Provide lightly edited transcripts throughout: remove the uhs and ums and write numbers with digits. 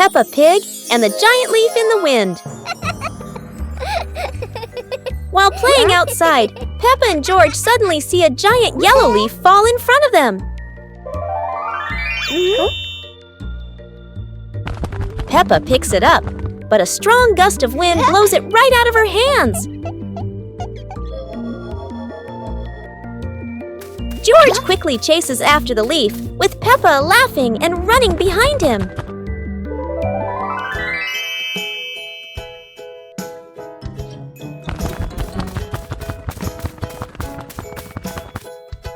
Peppa Pig and the giant leaf in the wind. While playing outside, Peppa and George suddenly see a giant yellow leaf fall in front of them. Peppa picks it up, but a strong gust of wind blows it right out of her hands. George quickly chases after the leaf, with Peppa laughing and running behind him.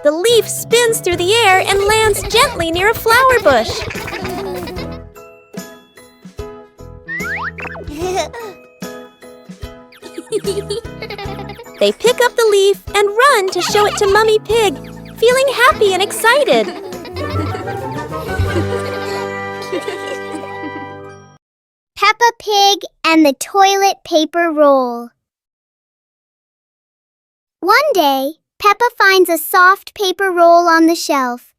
The leaf spins through the air and lands gently near a flower bush. They pick up the leaf and run to show it to Mummy Pig, feeling happy and excited. Peppa Pig and the toilet paper roll. One day, Peppa finds a soft paper roll on the shelf.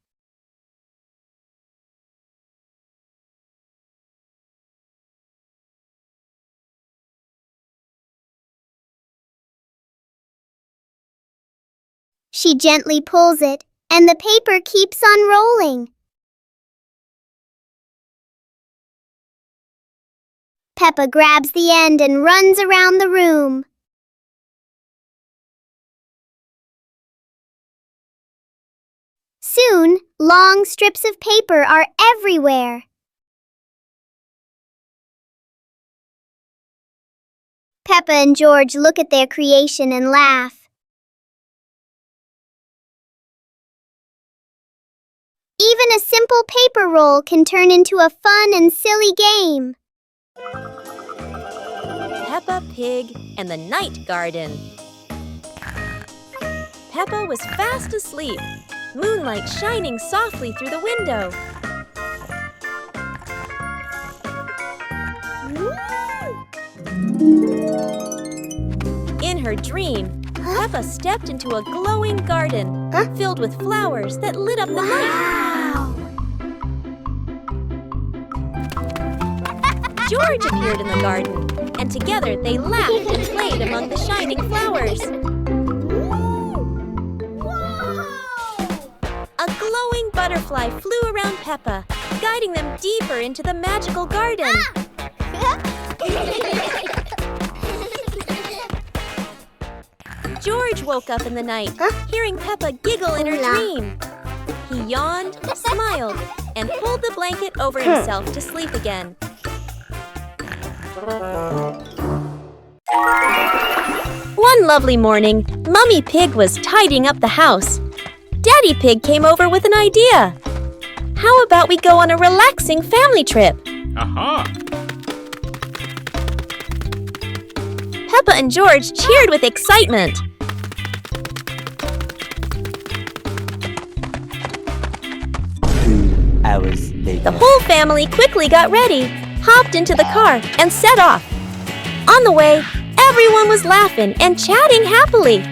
She gently pulls it, and the paper keeps on rolling. Peppa grabs the end and runs around the room. Soon, long strips of paper are everywhere. Peppa and George look at their creation and laugh. Even a simple paper roll can turn into a fun and silly game. Peppa Pig and the Night Garden. Peppa was fast asleep, moonlight shining softly through the window. In her dream, Peppa stepped into a glowing garden filled with flowers that lit up the night. George appeared in the garden, and together they laughed and played among the shining flowers. A glowing butterfly flew around Peppa, guiding them deeper into the magical garden. George woke up in the night, hearing Peppa giggle in her dream. He yawned, smiled, and pulled the blanket over himself to sleep again. One lovely morning, Mummy Pig was tidying up the house. Daddy Pig came over with an idea. How about we go on a relaxing family trip? Peppa and George cheered with excitement. 2 hours later. The whole family quickly got ready, hopped into the car, and set off. On the way, everyone was laughing and chatting happily.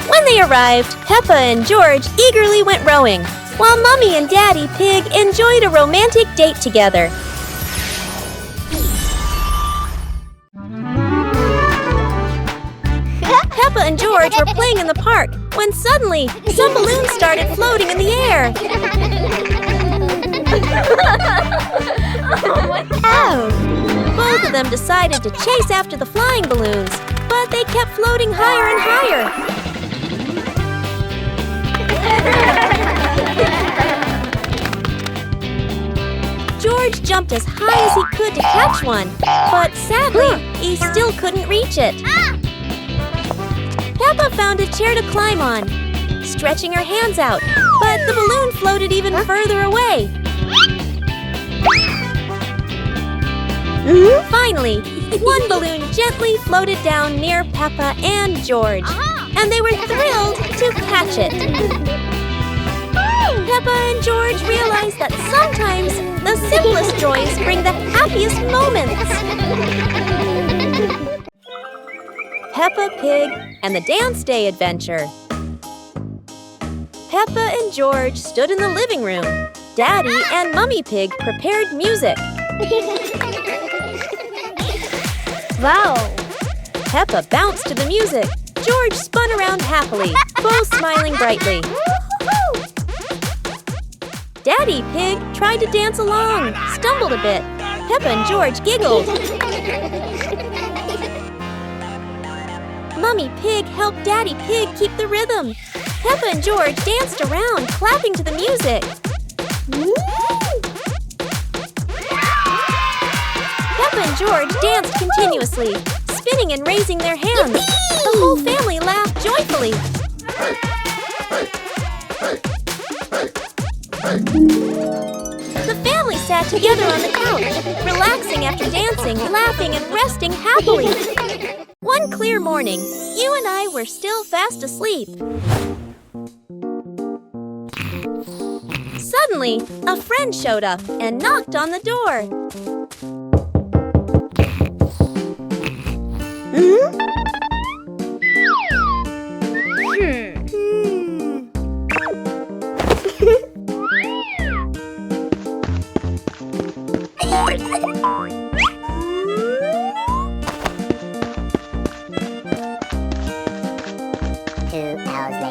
When they arrived, Peppa and George eagerly went rowing, while Mummy and Daddy Pig enjoyed a romantic date together. Peppa and George were playing in the park when suddenly some balloons started floating in the air. Both of them decided to chase after the flying balloons, but they kept floating higher and higher. George jumped as high as he could to catch one, but sadly, he still couldn't reach it. Peppa found a chair to climb on, stretching her hands out, but the balloon floated even further away. Finally, one balloon gently floated down near Peppa and George, and they were thrilled to catch it. Peppa and George realized that sometimes the simplest joys bring the happiest moments. Peppa Pig and the Dance Day Adventure. Peppa and George stood in the living room. Daddy and Mummy Pig prepared music. Wow! Peppa bounced to the music. George spun around happily, both smiling brightly. Daddy Pig tried to dance along, stumbled a bit. Peppa and George giggled. Mummy Pig helped Daddy Pig keep the rhythm. Peppa and George danced around, clapping to the music. Peppa and George danced continuously, spinning and raising their hands. The whole family laughed joyfully. The family sat together on the couch, relaxing after dancing, laughing, and resting happily. One clear morning, you and I were still fast asleep. Suddenly, a friend showed up and knocked on the door.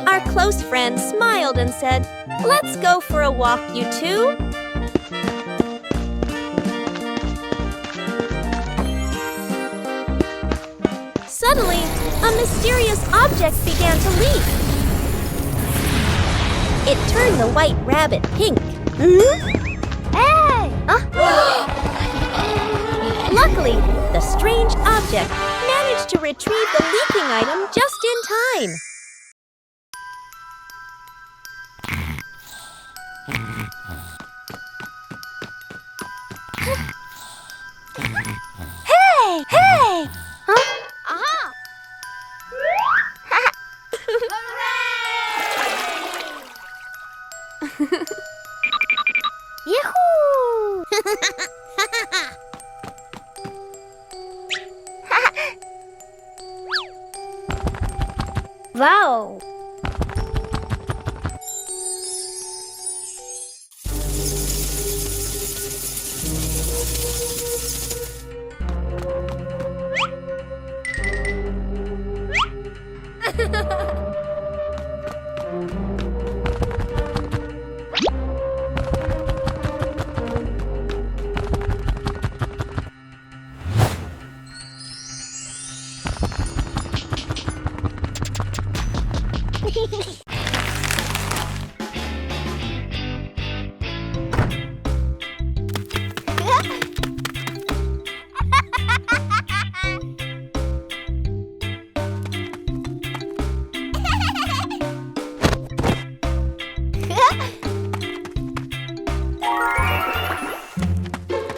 Our close friend smiled and said, "Let's go for a walk, you two." Suddenly, a mysterious object began to leap. It turned the white rabbit pink. Hey! Luckily, the strange object managed to retrieve the leaping item just in time. Hey! Hey! Huh? Aha! Yahoo! Wow!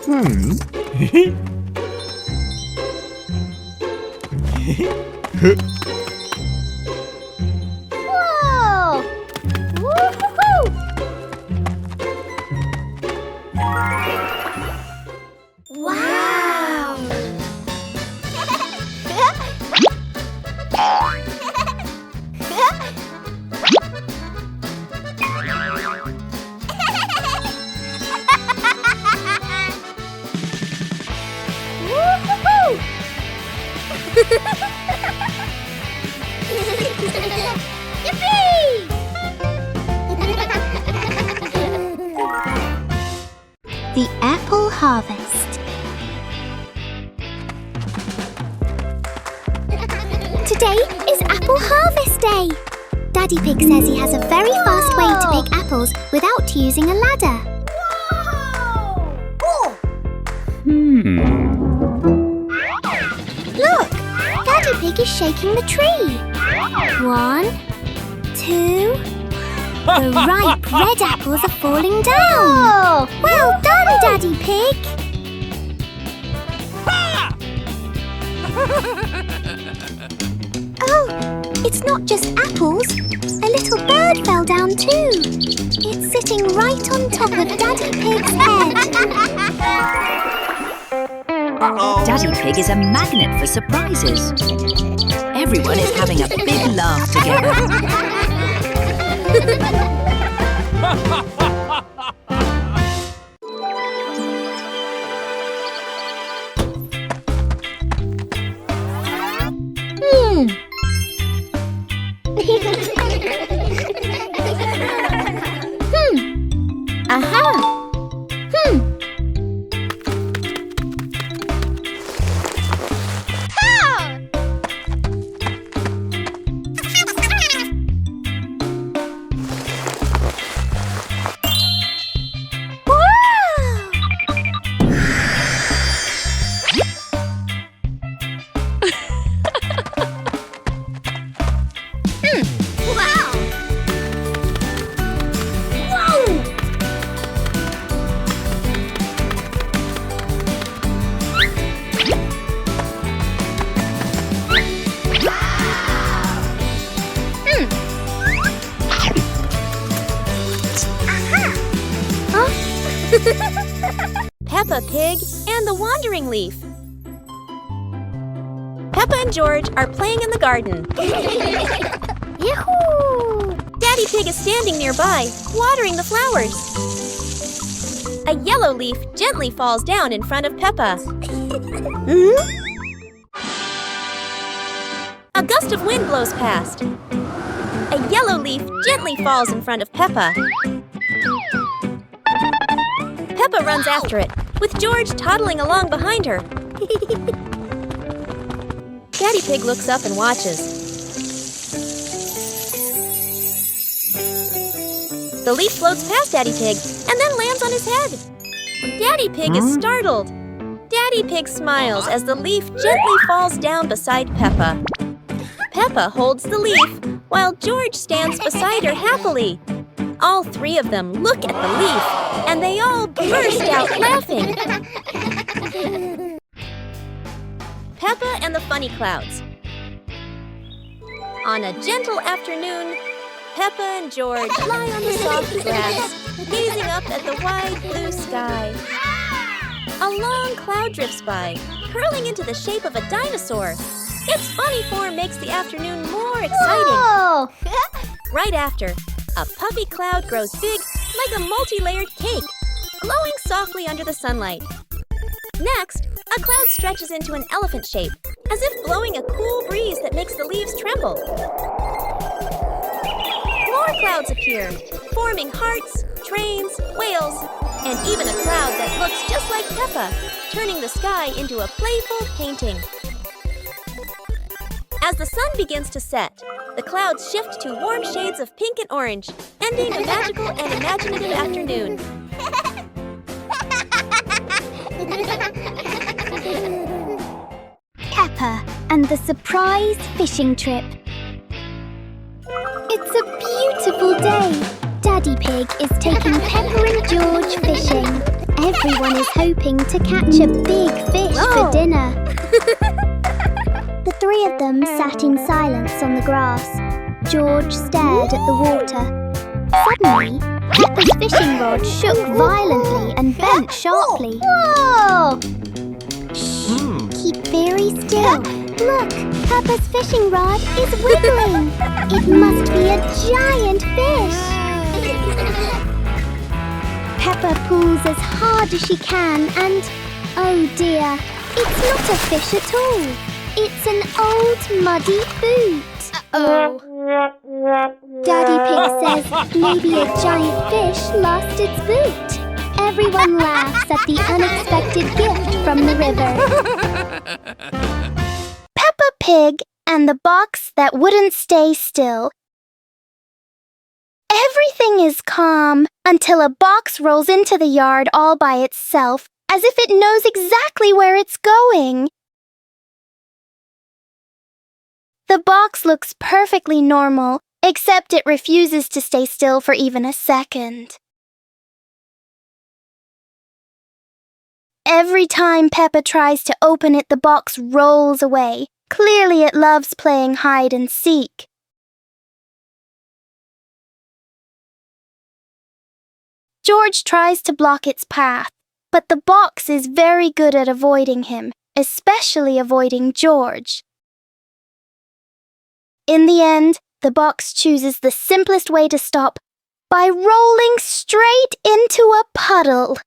Whoa! Woo-hoo-hoo! Wow! Woo-hoo-hoo! Yippee! The Apple Harvest. Today is Apple Harvest Day. Daddy Pig says he has a very fast way to pick apples without using a ladder. Look! Daddy Pig is shaking the tree. 1, 2... The ripe red apples are falling down. Well done, Daddy Pig. Oh, it's not just apples. A little bird fell down too. It's sitting right on top of Daddy Pig's head. Daddy Pig is a magnet for surprises. Everyone is having a big laugh together. Aha! Peppa Pig and the Wandering Leaf. Peppa and George are playing in the garden. Yahoo! Daddy Pig is standing nearby, watering the flowers. A yellow leaf gently falls down in front of Peppa. A gust of wind blows past. A yellow leaf gently falls in front of Peppa. Peppa runs after it, with George toddling along behind her. Daddy Pig looks up and watches. The leaf floats past Daddy Pig and then lands on his head. Daddy Pig is startled. Daddy Pig smiles as the leaf gently falls down beside Peppa. Peppa holds the leaf, while George stands beside her happily. All three of them look at the leaf, and they all burst out laughing. Peppa and the Funny Clouds. On a gentle afternoon, Peppa and George lie on the soft grass, gazing up at the wide blue sky. A long cloud drifts by, curling into the shape of a dinosaur. Its funny form makes the afternoon more exciting. Right after, a puffy cloud grows big like a multi-layered cake, glowing softly under the sunlight. Next, a cloud stretches into an elephant shape, as if blowing a cool breeze that makes the leaves tremble. More clouds appear, forming hearts, trains, whales, and even a cloud that looks just like Peppa, turning the sky into a playful painting. As the sun begins to set, the clouds shift to warm shades of pink and orange, ending a magical and imaginative afternoon. Peppa and the surprise fishing trip. It's a beautiful day. Daddy Pig is taking Peppa and George fishing. Everyone is hoping to catch a big fish for dinner. The three of them sat in silence on the grass. George stared at the water. Suddenly, Peppa's fishing rod shook violently and bent sharply. Whoa! Shh, keep very still. Look, Peppa's fishing rod is wiggling. It must be a giant fish. Peppa pulls as hard as she can and, oh dear, it's not a fish at all. It's an old muddy boot. Daddy Pig says maybe a giant fish lost its boot. Everyone laughs at the unexpected gift from the river. Peppa Pig and the box that wouldn't stay still. Everything is calm until a box rolls into the yard all by itself, as if it knows exactly where it's going. The box looks perfectly normal, except it refuses to stay still for even a second. Every time Peppa tries to open it, the box rolls away. Clearly it loves playing hide and seek. George tries to block its path, but the box is very good at avoiding him, especially avoiding George. In the end, the box chooses the simplest way to stop by rolling straight into a puddle.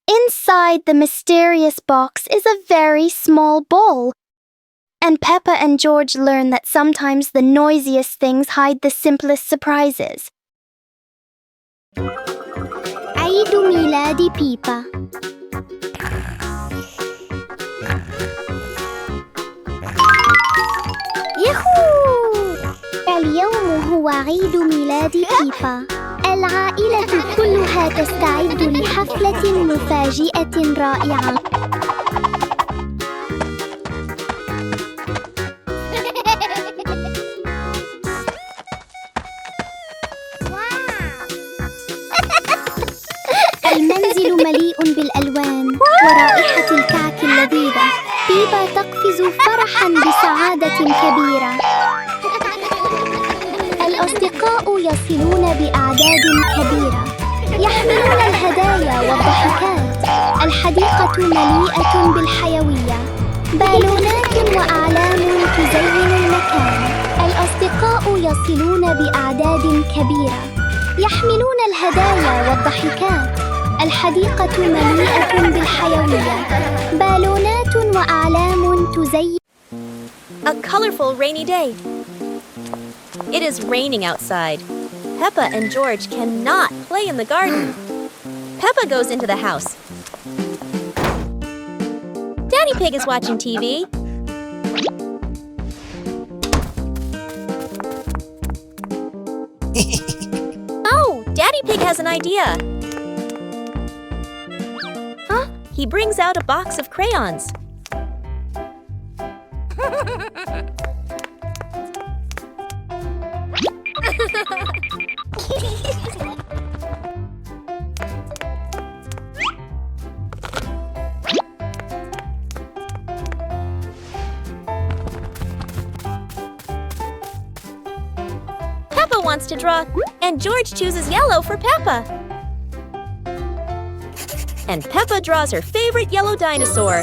Inside the mysterious box is a very small ball, and Peppa and George learn that sometimes the noisiest things hide the simplest surprises. عيد ميلاد بيبا. ياهو! اليوم هو عيد ميلاد بيبا. العائلة كلها تستعد لحفلة مفاجئة رائعة. المنزل مليء بالألوان ورائحة الكعك اللذيذة. بيبا تقفز فرحاً بسعادة كبيرة. الأصدقاء يصلون بأعداد كبيرة، يحملون الهدايا والضحكات. الحديقة مليئة بالحيوية، بالونات وأعلام تزين المكان. الأصدقاء يصلون بأعداد كبيرة، يحملون الهدايا والضحكات. الحديقة مليئة بالحيوية، بالونات وأعلام تزين. A colorful rainy day. It is raining outside. Peppa and George cannot play in the garden. Peppa goes into the house. Daddy Pig is watching TV. Oh, Daddy Pig has an idea. He brings out a box of crayons. Peppa wants to draw, and George chooses yellow for Peppa. And Peppa draws her favorite yellow dinosaur.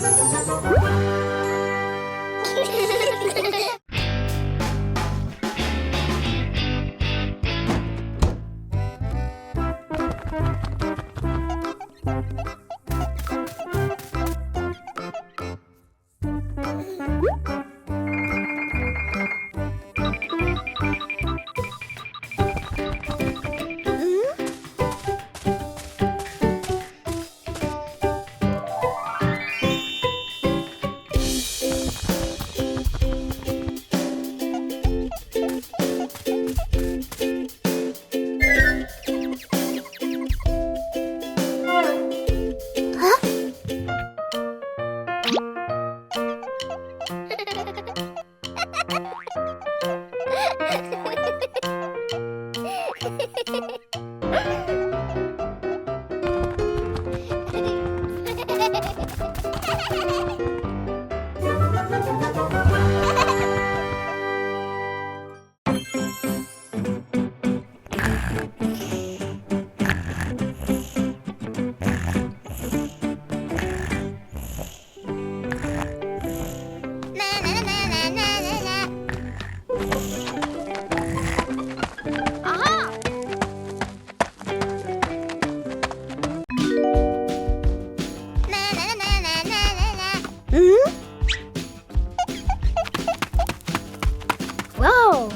Whoa!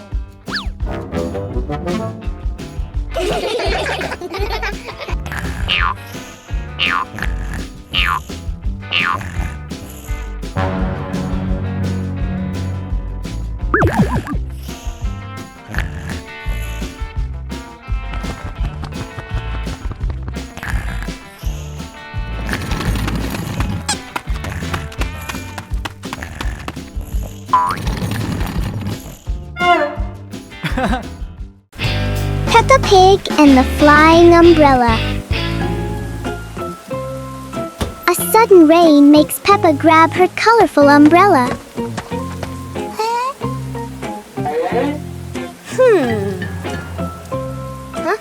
Peppa Pig and the Flying Umbrella. A sudden rain makes Peppa grab her colorful umbrella. Huh?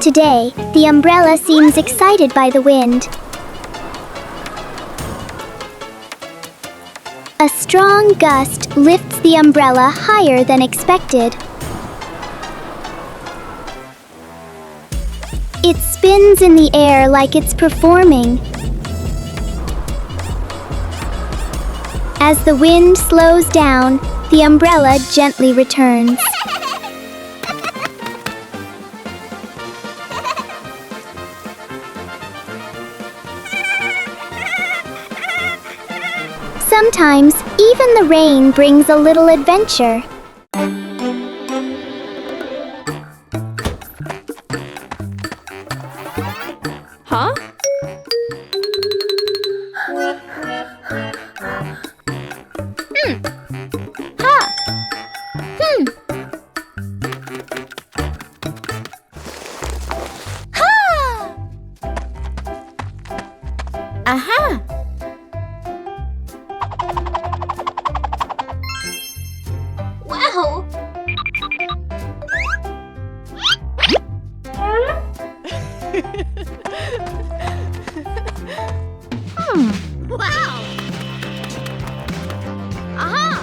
Today, the umbrella seems excited by the wind. A strong gust lifts the umbrella higher than expected. It spins in the air like it's performing. As the wind slows down, the umbrella gently returns. Sometimes, even the rain brings a little adventure. Huh? Aha! Wow! Wow! Aha!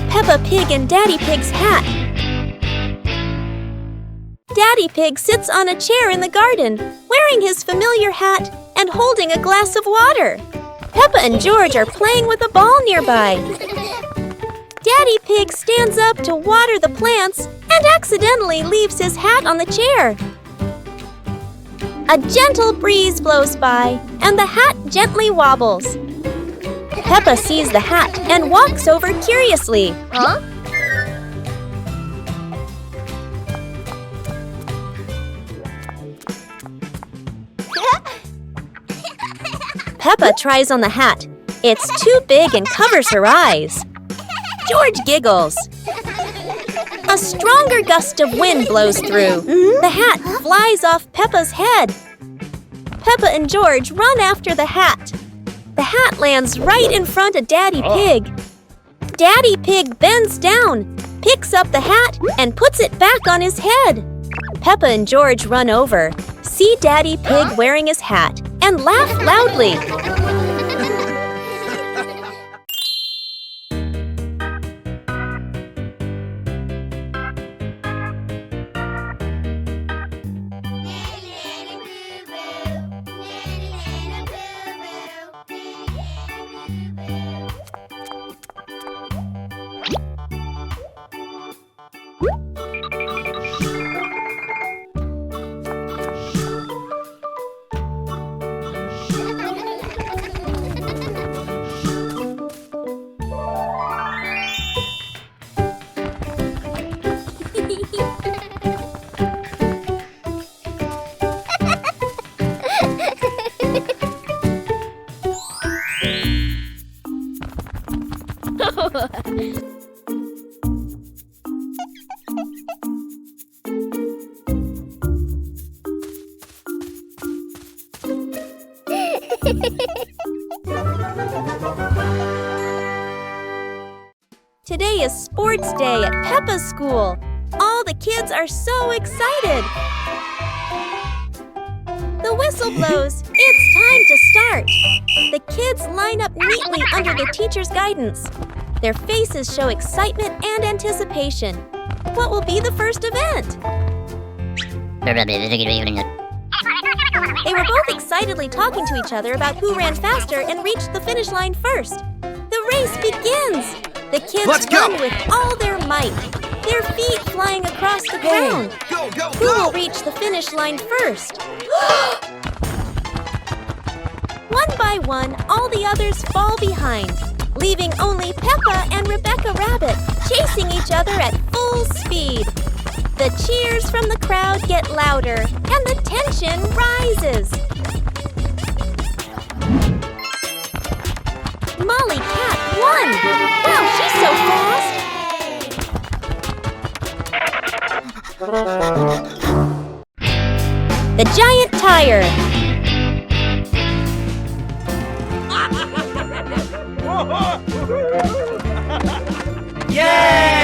Peppa Pig and Daddy Pig's hat. Daddy Pig sits on a chair in the garden, wearing his familiar hat and holding a glass of water. Peppa and George are playing with a ball nearby. Daddy Pig stands up to water the plants and accidentally leaves his hat on the chair. A gentle breeze blows by, and the hat gently wobbles. Peppa sees the hat and walks over curiously. Huh? Peppa tries on the hat. It's too big and covers her eyes. George giggles. A stronger gust of wind blows through. The hat flies off Peppa's head. Peppa and George run after the hat. The hat lands right in front of Daddy Pig. Daddy Pig bends down, picks up the hat, and puts it back on his head. Peppa and George run over, see Daddy Pig wearing his hat, and laugh loudly. Today is sports day at Peppa's school. All the kids are so excited. The whistle blows. It's time to start. The kids line up neatly under the teacher's guidance. Their faces show excitement and anticipation. What will be the first event? They were both excitedly talking to each other about who ran faster and reached the finish line first. The race begins! The kids run with all their might, their feet flying across the ground. Who will reach the finish line first? One by one, all the others fall behind, leaving only Peppa and Rebecca Rabbit chasing each other at full speed. The cheers from the crowd get louder, and the tension rises. Molly Cat won! Wow, she's so fast! The giant tire. Yay!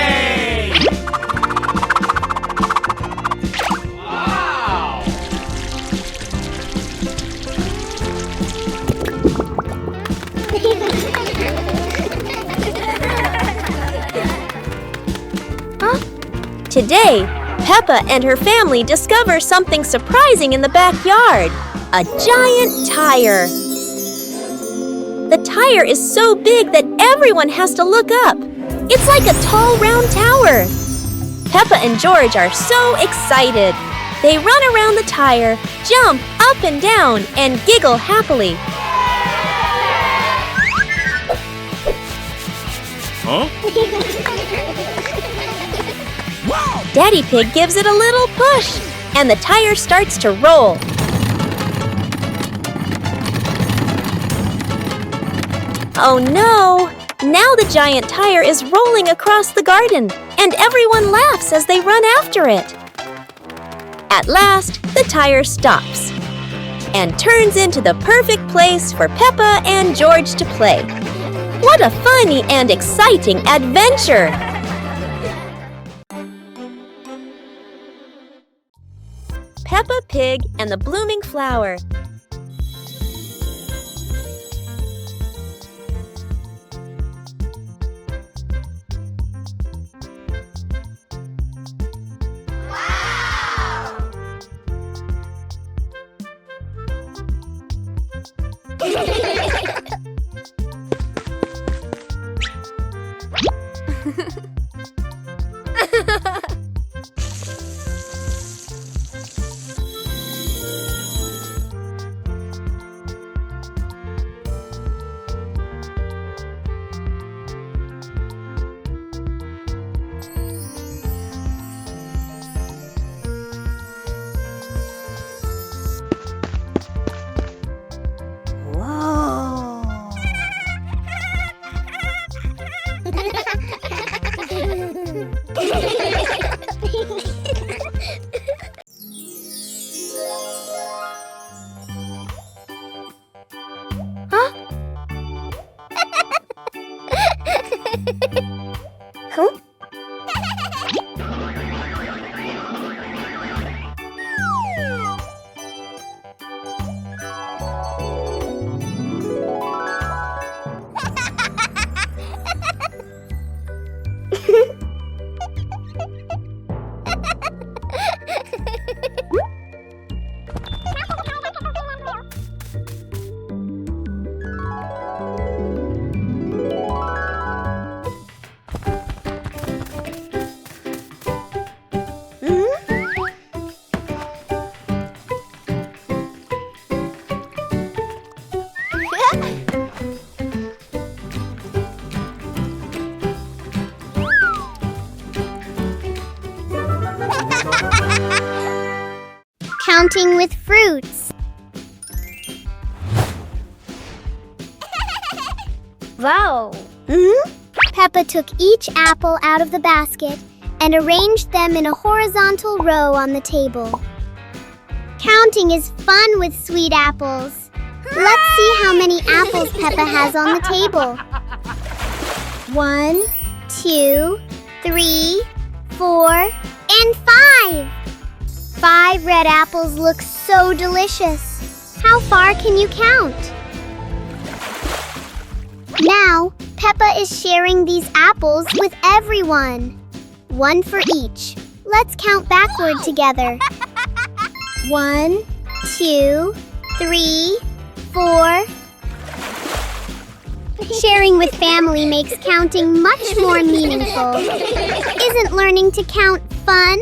Today, Peppa and her family discover something surprising in the backyard. A giant tire. The tire is so big that everyone has to look up. It's like a tall, round tower. Peppa and George are so excited. They run around the tire, jump up and down, and giggle happily. Huh? Daddy Pig gives it a little push, and the tire starts to roll. Oh no! Now the giant tire is rolling across the garden, and everyone laughs as they run after it. At last, the tire stops and turns into the perfect place for Peppa and George to play. What a funny and exciting adventure! Peppa Pig and the Blooming Flower. Counting with fruits. Wow. Peppa took each apple out of the basket and arranged them in a horizontal row on the table. Counting is fun with sweet apples. Let's see how many apples Peppa has on the table. 1, 2, 3, 4, and 5. 5 red apples look so delicious. How far can you count? Now, Peppa is sharing these apples with everyone. 1 for each. Let's count backward together. 1, 2, 3, 4. Sharing with family makes counting much more meaningful. Isn't learning to count fun?